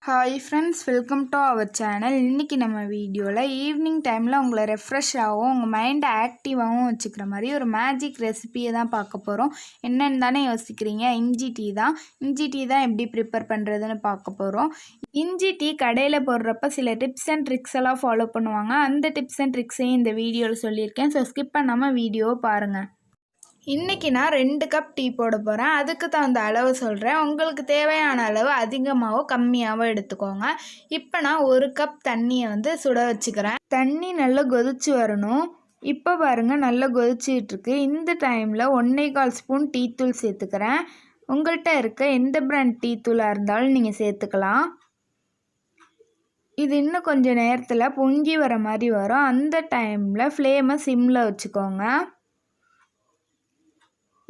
Hi friends, welcome to our channel. இன்றைக்கி நம்ம வீடியோவில் ஈவினிங் டைமில் உங்களை ரெஃப்ரெஷ்ஷாகவும் உங்கள் மைண்டை ஆக்டிவாகவும் வச்சுக்கிற மாதிரி ஒரு மேஜிக் ரெசிபியை தான் பார்க்க போகிறோம். என்னென்னு தானே யோசிக்கிறீங்க? இஞ்சி டீ தான். இஞ்சி டீ தான் எப்படி ப்ரிப்பேர் பண்ணுறதுன்னு பார்க்க போகிறோம். இஞ்சி டீ கடையில் போடுறப்ப சில டிப்ஸ் அண்ட் ட்ரிக்ஸ் எல்லாம் ஃபாலோ பண்ணுவாங்க. அந்த டிப்ஸ் அண்ட் ட்ரிக்ஸையும் இந்த வீடியோவில் சொல்லியிருக்கேன். ஸோ ஸ்கிப் பண்ணாமல் வீடியோவை பாருங்கள். இன்றைக்கி நான் 2 கப் டீ போட போகிறேன். அதுக்கு தகுந்த அளவு சொல்கிறேன். உங்களுக்கு தேவையான அளவு அதிகமாகவோ கம்மியாகவோ எடுத்துக்கோங்க. இப்போ நான் 1 கப் தண்ணியை சுட வச்சுக்கிறேன். தண்ணி நல்லா கொதிச்சு வரணும். இப்போ பாருங்கள், நல்லா கொதிச்சிட்ருக்கு. இந்த டைமில் 1.25 ஸ்பூன் டீ தூள் சேர்த்துக்கிறேன். உங்கள்கிட்ட இருக்க எந்த பிராண்ட் டீ தூளாக இருந்தாலும் நீங்கள் சேர்த்துக்கலாம். இது இன்னும் கொஞ்சம் நேரத்தில் பொங்கி வர மாதிரி வரும். அந்த டைமில் ஃப்ளேமை சிம்மில் வச்சுக்கோங்க.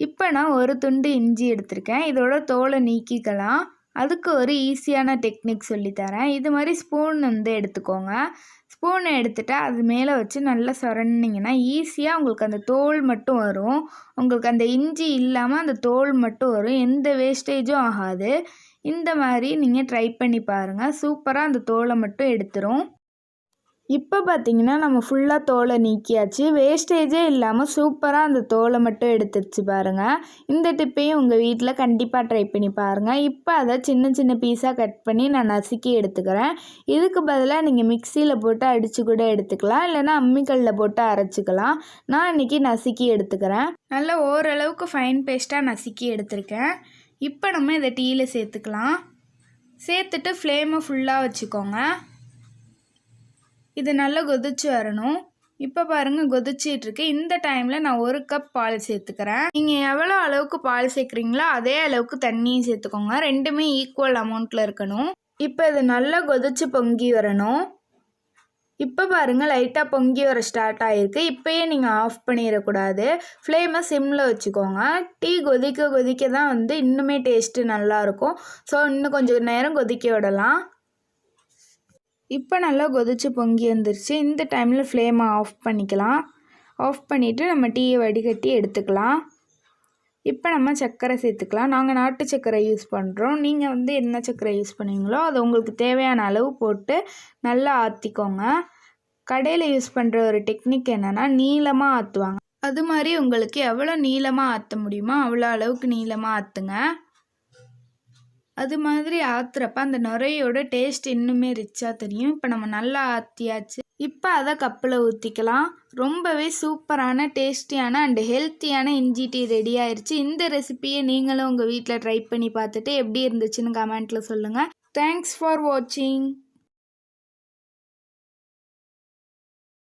இப்போ நான் ஒரு துண்டு இஞ்சி எடுத்திருக்கேன். இதோட தோலை நீக்கிக்கலாம். அதுக்கு ஒரு ஈஸியான டெக்னிக் சொல்லித்தரேன். இது மாதிரி ஸ்பூன் எடுத்துக்கோங்க. ஸ்பூனை எடுத்துகிட்டு அது மேலே வச்சு நல்லா சொரண்டிங்கன்னா ஈஸியாக உங்களுக்கு அந்த தோல் மட்டும் வரும். உங்களுக்கு அந்த இஞ்சி இல்லாமல் அந்த தோல் மட்டும் வரும். எந்த வேஸ்டேஜும் ஆகாது. இந்த மாதிரி நீங்கள் ட்ரை பண்ணி பாருங்கள். சூப்பராக அந்த தோலை மட்டும் எடுத்துரும். இப்போ பார்த்திங்கன்னா நம்ம ஃபுல்லாக தோலை நீக்கியாச்சு. வேஸ்டேஜே இல்லாமல் சூப்பராக அந்த தோலை மட்டும் எடுத்துருச்சு பாருங்கள். இந்த டிப்பையும் உங்கள் வீட்டில் கண்டிப்பாக ட்ரை பண்ணி பாருங்கள். இப்போ அதை சின்ன சின்ன பீஸாக கட் பண்ணி நான் நசுக்கி எடுத்துக்கிறேன். இதுக்கு பதிலாக நீங்கள் மிக்சியில் போட்டு அடித்து கூட எடுத்துக்கலாம், இல்லைனா அம்மிக்கல்லில் போட்டு அரைச்சிக்கலாம். நான் இன்றைக்கி நசுக்கி எடுத்துக்கிறேன். நல்லா ஓரளவுக்கு ஃபைன் பேஸ்ட்டாக நசுக்கி எடுத்திருக்கேன். இப்போ நம்ம இதை டீயில் சேர்த்துக்கலாம். சேர்த்துட்டு ஃப்ளேமை ஃபுல்லாக வச்சுக்கோங்க. இது நல்லா கொதிச்சு வரணும். இப்போ பாருங்கள், கொதிச்சிட்ருக்கு. இந்த டைமில் நான் 1 கப் பால் சேர்த்துக்கிறேன். நீங்கள் எவ்வளோ அளவுக்கு பால் சேர்க்குறீங்களோ அதே அளவுக்கு தண்ணியும் சேர்த்துக்கோங்க. ரெண்டுமே ஈக்குவல் அமௌண்ட்டில் இருக்கணும். இப்போ இது நல்லா கொதிச்சு பொங்கி வரணும். இப்போ பாருங்கள், லைட்டாக பொங்கி வர ஸ்டார்ட் ஆகிருக்கு. இப்போயே நீங்கள் ஆஃப் பண்ணிடக்கூடாது. ஃப்ளேமை சிம்மில் வச்சுக்கோங்க. டீ கொதிக்க கொதிக்க தான் இன்னுமே டேஸ்ட்டு நல்லாயிருக்கும். ஸோ இன்னும் கொஞ்சம் நேரம் கொதிக்க விடலாம். இப்போ நல்லா கொதிச்சு பொங்கி வந்துருச்சு. இந்த டைமில் ஃப்ளேமை ஆஃப் பண்ணிக்கலாம். ஆஃப் பண்ணிவிட்டு நம்ம டீயை வடிகட்டி எடுத்துக்கலாம். இப்போ நம்ம சர்க்கரை சேர்த்துக்கலாம். நாங்கள் நாட்டு சர்க்கரை யூஸ் பண்ணுறோம். நீங்கள் என்ன சர்க்கரை யூஸ் பண்ணுவீங்களோ அதை உங்களுக்கு தேவையான அளவு போட்டு நல்லா ஆற்றிக்கோங்க. கடையில் யூஸ் பண்ணுற ஒரு டெக்னிக் என்னென்னா, நீளமாக ஆற்றுவாங்க. அது மாதிரி உங்களுக்கு எவ்வளோ நீளமாக ஆற்ற முடியுமோ அவ்வளோ அளவுக்கு நீளமாக ஆற்றுங்க. அது மாதிரி ஆற்றுறப்ப அந்த நுரையோட டேஸ்ட் இன்னுமே ரிச்சாக தெரியும். இப்போ நம்ம நல்லா ஆற்றியாச்சு. இப்போ அதை கப்பில் ஊற்றிக்கலாம். ரொம்பவே சூப்பரான டேஸ்டியான அண்ட் ஹெல்த்தியான இஞ்சி டீ ரெடி ஆயிடுச்சு. இந்த ரெசிபியை நீங்களும் உங்கள் வீட்டில் ட்ரை பண்ணி பார்த்துட்டு எப்படி இருந்துச்சுன்னு கமெண்ட்டில் சொல்லுங்கள். தேங்க்ஸ் ஃபார் வாட்சிங்.